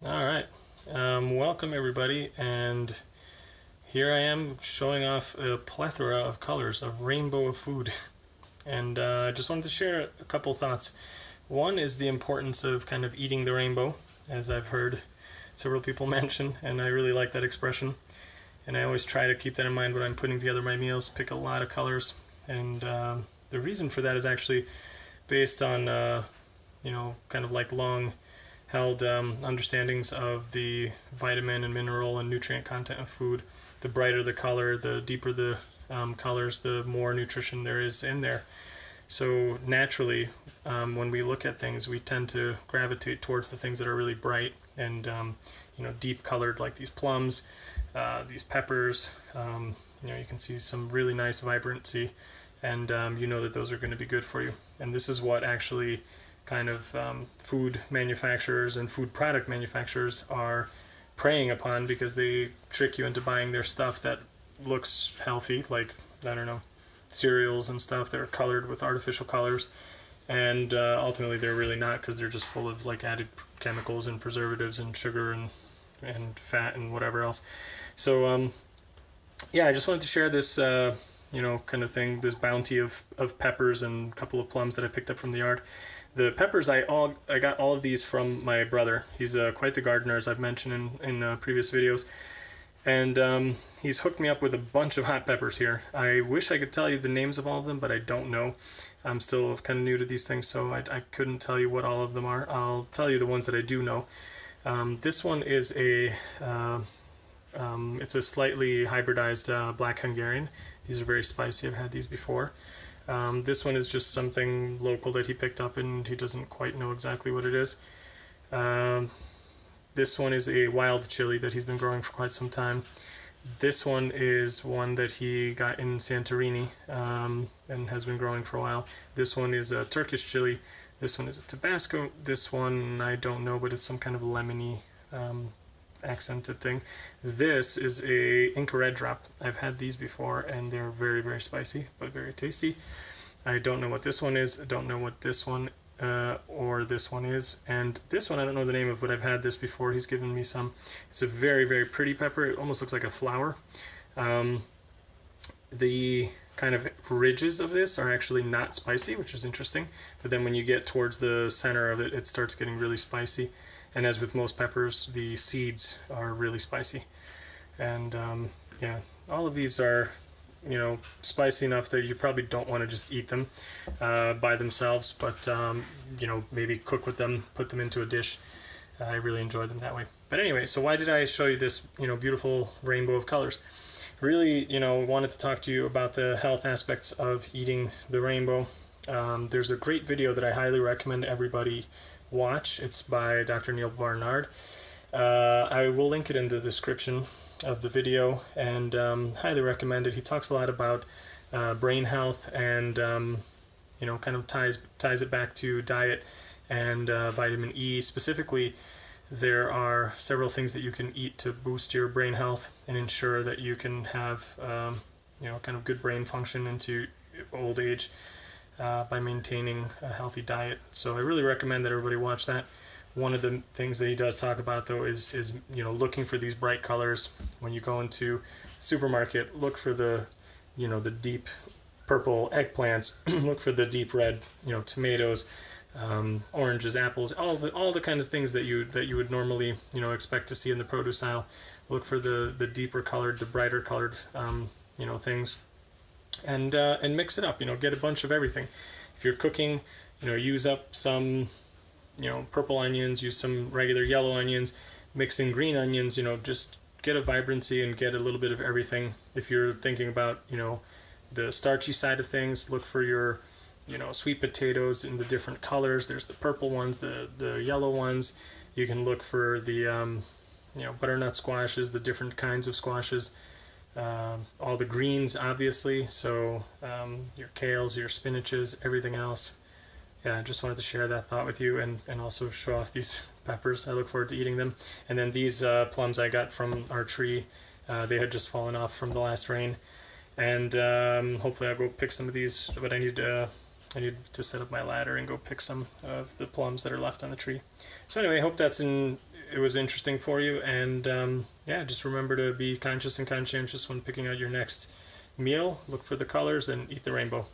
All right, welcome everybody, and here I am showing off a plethora of colors, a rainbow of food. And I just wanted to share a couple thoughts. One is the importance of kind of eating the rainbow, as I've heard several people mention, and I really like that expression. And I always try to keep that in mind when I'm putting together my meals, pick a lot of colors. And the reason for that is actually based on, kind of like long held understandings of the vitamin and mineral and nutrient content of food. The brighter the color, the deeper the colors, the more nutrition there is in there. So naturally, when we look at things, we tend to gravitate towards the things that are really bright and deep colored, like these plums, these peppers. You can see some really nice vibrancy, and you know that those are going to be good for you. And this is what actually kind of food manufacturers and food product manufacturers are preying upon, because they trick you into buying their stuff that looks healthy, like, I don't know, cereals and stuff that are colored with artificial colors, and ultimately they're really not, because they're just full of like added chemicals and preservatives and sugar and fat and whatever else. So I just wanted to share this kind of thing, this bounty of peppers and a couple of plums that I picked up from the yard. The peppers, I got all of these from my brother. He's quite the gardener, as I've mentioned in previous videos. And he's hooked me up with a bunch of hot peppers here. I wish I could tell you the names of all of them, but I don't know. I'm still kind of new to these things, so I couldn't tell you what all of them are. I'll tell you the ones that I do know. This one is it's a slightly hybridized Black Hungarian. These are very spicy. I've had these before. This one is just something local that he picked up, and he doesn't quite know exactly what it is. This one is a wild chili that he's been growing for quite some time. This one is one that he got in Santorini and has been growing for a while. This one is a Turkish chili. This one is a Tabasco. This one I don't know, but it's some kind of lemony accented thing. This is a Inca Red Drop. I've had these before, and they're very, very spicy, but very tasty. I don't know what this one is. I don't know what this one or this one is. And this one I don't know the name of, but I've had this before. He's given me some. It's a very, very pretty pepper. It almost looks like a flower. The kind of ridges of this are actually not spicy, which is interesting. But then when you get towards the center of it, it starts getting really spicy. And as with most peppers, the seeds are really spicy. And all of these are, spicy enough that you probably don't want to just eat them by themselves, but maybe cook with them, put them into a dish. I really enjoy them that way. But anyway, so why did I show you this, beautiful rainbow of colors? Really, wanted to talk to you about the health aspects of eating the rainbow. There's a great video that I highly recommend everybody watch. It's by Dr. Neil Barnard. I will link it in the description of the video, and highly recommend it. He talks a lot about brain health, and kind of ties it back to diet and vitamin E. Specifically, there are several things that you can eat to boost your brain health and ensure that you can have kind of good brain function into old age by maintaining a healthy diet. So I really recommend that everybody watch that. One of the things that he does talk about, though, is looking for these bright colors. When you go into the supermarket, look for the deep purple eggplants. Look for the deep red tomatoes, oranges, apples, all the kind of things that you would normally expect to see in the produce aisle. Look for the deeper colored, the brighter colored things, and mix it up. Get a bunch of everything. If you're cooking, use up some purple onions, use some regular yellow onions, mix in green onions. Just get a vibrancy and get a little bit of everything. If you're thinking about the starchy side of things, look for your sweet potatoes in the different colors. There's the purple ones, the yellow ones. You can look for the butternut squashes, the different kinds of squashes. All the greens, obviously, so your kales, your spinaches, everything else. Yeah, I just wanted to share that thought with you, and also show off these peppers. I look forward to eating them. And then these plums I got from our tree. They had just fallen off from the last rain, and hopefully I'll go pick some of these, but I need to set up my ladder and go pick some of the plums that are left on the tree. So anyway, I hope that's it was interesting for you. And yeah, just remember to be conscious and conscientious when picking out your next meal. Look for the colors and eat the rainbow.